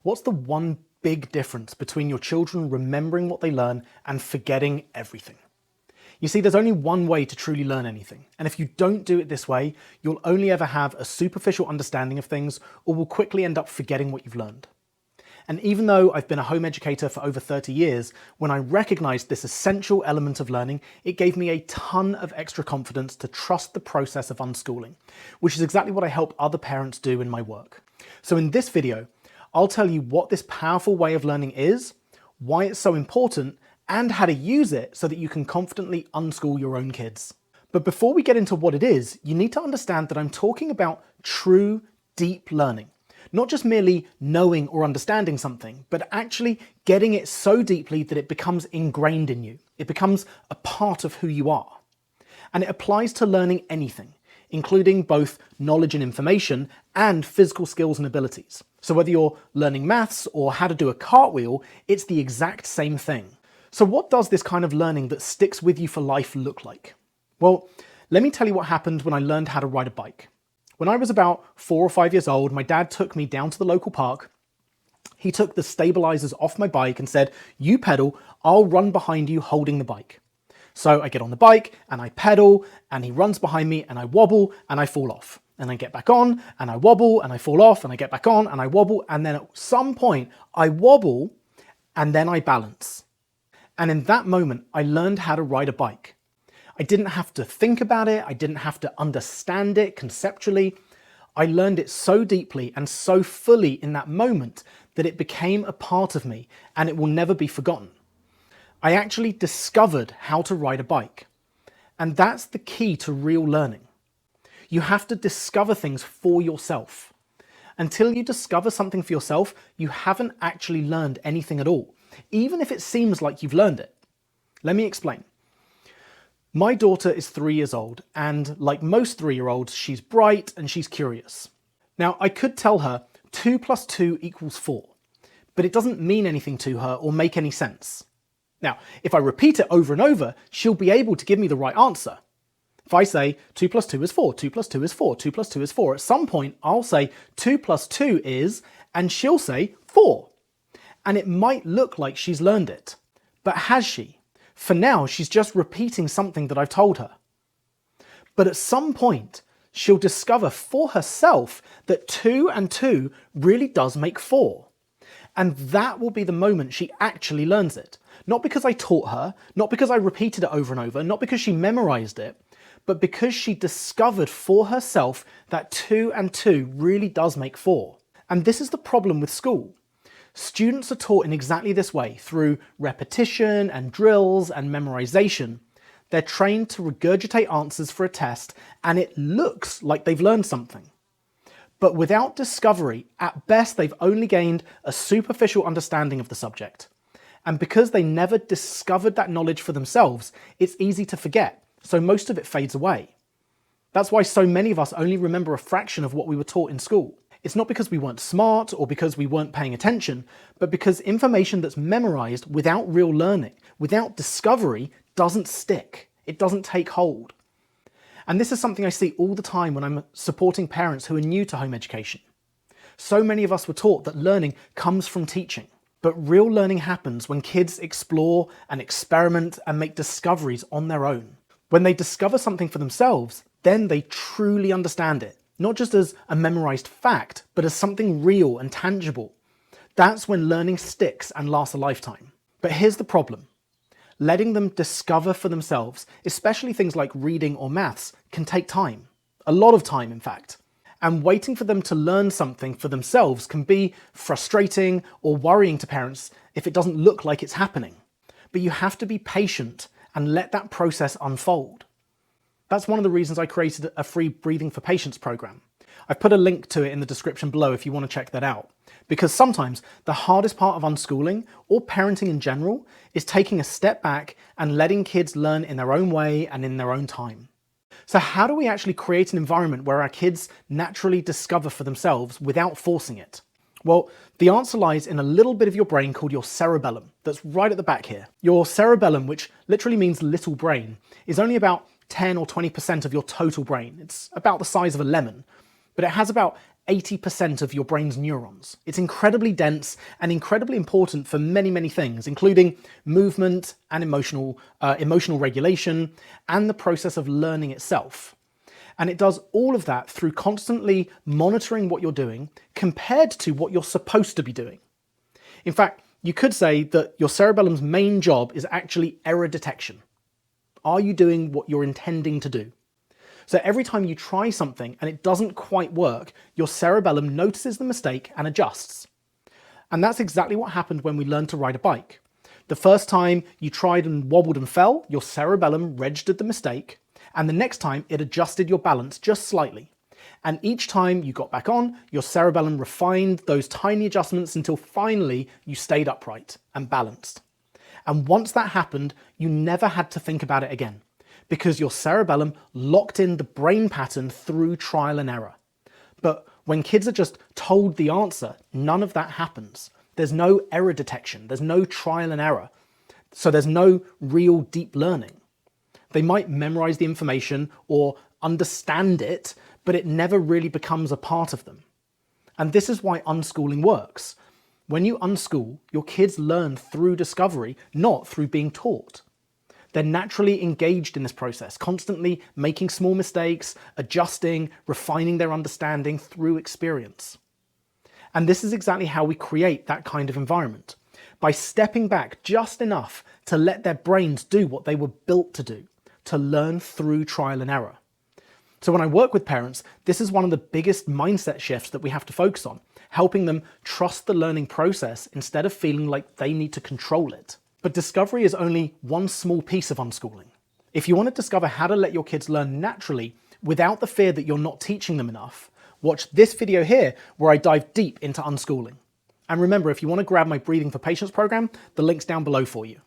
What's the one big difference between your children remembering what they learn and forgetting everything? You see, there's only one way to truly learn anything, and if you don't do it this way, you'll only ever have a superficial understanding of things or will quickly end up forgetting what you've learned. And even though I've been a home educator for over 30 years, when I recognized this essential element of learning, it gave me a ton of extra confidence to trust the process of unschooling, which is exactly what I help other parents do in my work. So in this video, I'll tell you what this powerful way of learning is, why it's so important, and how to use it so that you can confidently unschool your own kids. But before we get into what it is, you need to understand that I'm talking about true, deep learning. Not just merely knowing or understanding something, but actually getting it so deeply that it becomes ingrained in you. It becomes a part of who you are. And it applies to learning anything, including both knowledge and information and physical skills and abilities. So whether you're learning maths or how to do a cartwheel, it's the exact same thing. So what does this kind of learning that sticks with you for life look like? Well, let me tell you what happened when I learned how to ride a bike. When I was about 4 or 5 years old, my dad took me down to the local park. He took the stabilizers off my bike and said, "You pedal, I'll run behind you holding the bike." So I get on the bike and I pedal and he runs behind me and I wobble and I fall off. And I get back on and I wobble and I fall off and I get back on and I wobble, and then at some point I wobble and then I balance. And in that moment, I learned how to ride a bike. I didn't have to think about it. I didn't have to understand it conceptually. I learned it so deeply and so fully in that moment that it became a part of me and it will never be forgotten. I actually discovered how to ride a bike. And that's the key to real learning. You have to discover things for yourself. Until you discover something for yourself, you haven't actually learned anything at all, even if it seems like you've learned it. Let me explain. My daughter is 3 years old, and like most 3-year-olds, she's bright and she's curious. Now, I could tell her 2 + 2 = 4, but it doesn't mean anything to her or make any sense. Now, if I repeat it over and over, she'll be able to give me the right answer. If I say 2 + 2 = 4, 2 + 2 = 4, 2 + 2 = 4, at some point I'll say 2 + 2 is, and she'll say 4. And it might look like she's learned it, but has she? For now, she's just repeating something that I've told her. But at some point, she'll discover for herself that 2 and 2 really does make 4. And that will be the moment she actually learns it. Not because I taught her, not because I repeated it over and over, not because she memorized it, but because she discovered for herself that 2 and 2 really does make 4. And this is the problem with school. Students are taught in exactly this way, through repetition and drills and memorization. They're trained to regurgitate answers for a test, and it looks like they've learned something. But without discovery, at best they've only gained a superficial understanding of the subject. And because they never discovered that knowledge for themselves, it's easy to forget, so most of it fades away. That's why so many of us only remember a fraction of what we were taught in school. It's not because we weren't smart or because we weren't paying attention, but because information that's memorized without real learning, without discovery, doesn't stick. It doesn't take hold. And this is something I see all the time when I'm supporting parents who are new to home education. So many of us were taught that learning comes from teaching, but real learning happens when kids explore and experiment and make discoveries on their own. When they discover something for themselves, then they truly understand it. Not just as a memorized fact, but as something real and tangible. That's when learning sticks and lasts a lifetime. But here's the problem. Letting them discover for themselves, especially things like reading or maths, can take time. A lot of time, in fact. And waiting for them to learn something for themselves can be frustrating or worrying to parents if it doesn't look like it's happening. But you have to be patient and let that process unfold. That's one of the reasons I created a free Breathing for Patience program. I've put a link to it in the description below if you want to check that out. Because sometimes the hardest part of unschooling, or parenting in general, is taking a step back and letting kids learn in their own way and in their own time. So how do we actually create an environment where our kids naturally discover for themselves without forcing it? Well, the answer lies in a little bit of your brain called your cerebellum, that's right at the back here. Your cerebellum, which literally means little brain, is only about 10 or 20% of your total brain. It's about the size of a lemon, but it has about 80% of your brain's neurons. It's incredibly dense and incredibly important for many, many things, including movement and emotional regulation and the process of learning itself. And it does all of that through constantly monitoring what you're doing compared to what you're supposed to be doing. In fact, you could say that your cerebellum's main job is actually error detection. Are you doing what you're intending to do? So every time you try something and it doesn't quite work, your cerebellum notices the mistake and adjusts. And that's exactly what happened when we learned to ride a bike. The first time you tried and wobbled and fell, your cerebellum registered the mistake, and the next time it adjusted your balance just slightly. And each time you got back on, your cerebellum refined those tiny adjustments until finally you stayed upright and balanced. And once that happened, you never had to think about it again, because your cerebellum locked in the brain pattern through trial and error. But when kids are just told the answer, none of that happens. There's no error detection, there's no trial and error. So there's no real deep learning. They might memorize the information or understand it, but it never really becomes a part of them. And this is why unschooling works. When you unschool, your kids learn through discovery, not through being taught. They're naturally engaged in this process, constantly making small mistakes, adjusting, refining their understanding through experience. And this is exactly how we create that kind of environment, by stepping back just enough to let their brains do what they were built to do, to learn through trial and error. So when I work with parents, this is one of the biggest mindset shifts that we have to focus on, helping them trust the learning process instead of feeling like they need to control it. But discovery is only one small piece of unschooling. If you want to discover how to let your kids learn naturally without the fear that you're not teaching them enough, watch this video here where I dive deep into unschooling. And remember, if you want to grab my Breathing for Patience program, the link's down below for you.